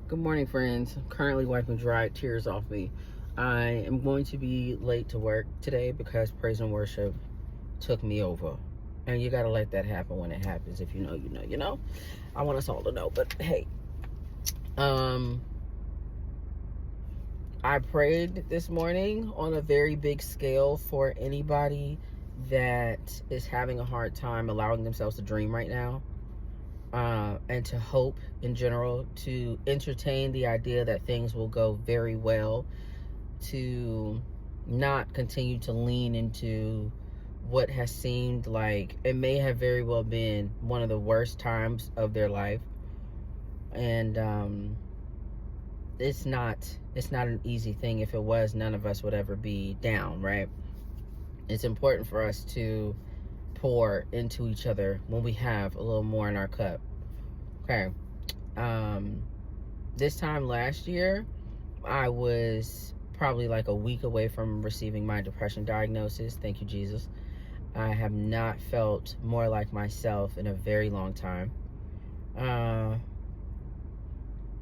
Good morning, friends. I'm currently wiping dry tears off me. I am going to be late to work today because praise and worship took me over. And you got to let that happen when it happens. If you know, you know, you know. I want us all to know. But hey, I prayed this morning on a very big scale for anybody that is having a hard time allowing themselves to dream right now. And to hope in general, to entertain the idea that things will go very well, to not continue to lean into what has seemed like it may have very well been one of the worst times of their life. And it's not an easy thing. If it was, none of us would ever be down, right? It's important for us to pour into each other when we have a little more in our cup. Okay. This time last year, I was probably like a week away from receiving my depression diagnosis. Thank you, Jesus. I have not felt more like myself in a very long time.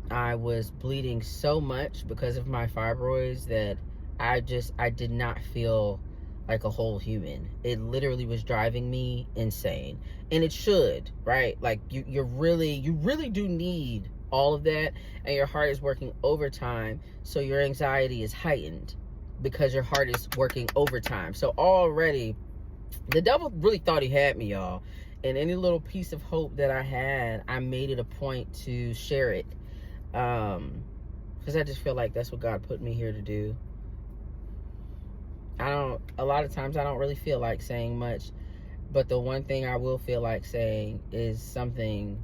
I was bleeding so much because of my fibroids that I did not feel like a whole human. It literally was driving me insane. And it should, right? Like you really do need all of that, and your heart is working overtime, so your anxiety is heightened because your heart is working overtime. So already the devil really thought he had me, y'all. And any little piece of hope that I had, I made it a point to share it. Because I just feel like that's what God put me here to do. A lot of times I don't really feel like saying much, but the one thing I will feel like saying is something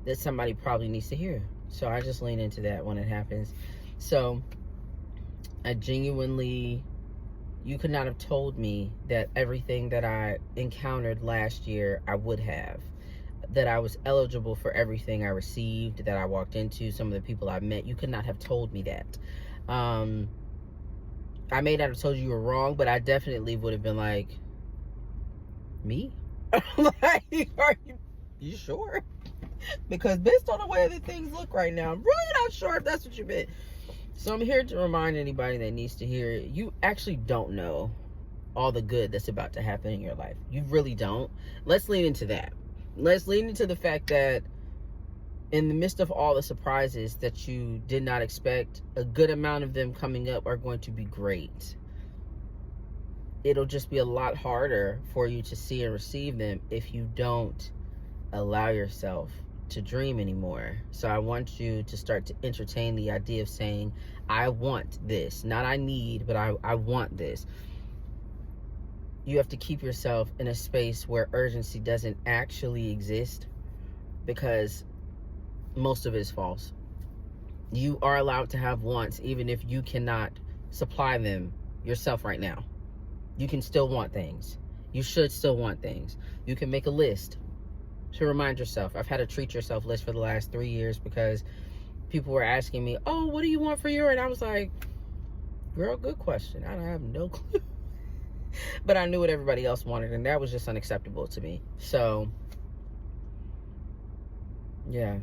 that somebody probably needs to hear. So I just lean into that when it happens. So I genuinely, you could not have told me that everything that I encountered last year, I would have. That I was eligible for everything I received, that I walked into, some of the people I met. You could not have told me that. I may not have told you were wrong, but I definitely would have been like, me? Like, are you sure? Because based on the way that things look right now, I'm really not sure if that's what you meant. So I'm here to remind anybody that needs to hear it. You actually don't know all the good that's about to happen in your life. You really don't. Let's lean into that. Let's lean into the fact that in the midst of all the surprises that you did not expect, a good amount of them coming up are going to be great. It'll just be a lot harder for you to see and receive them if you don't allow yourself to dream anymore. So I want you to start to entertain the idea of saying, I want this. Not I need, but I want this. You have to keep yourself in a space where urgency doesn't actually exist, because most of it is false. You are allowed to have wants even if you cannot supply them yourself right now. You can still want things. You should still want things. You can make a list to remind yourself. I've had a treat yourself list for the last 3 years because people were asking me, oh, what do you want for your? And I was like, girl, good question. I have no clue. But I knew what everybody else wanted, and that was just unacceptable to me. So, yeah.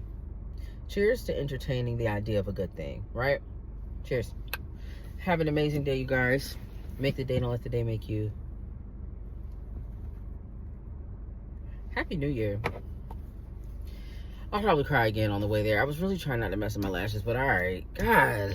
Cheers to entertaining the idea of a good thing, right? Cheers. Have an amazing day, you guys. Make the day, don't let the day make you. Happy New Year. I'll probably cry again on the way there. I was really trying not to mess up my lashes, but all right. God.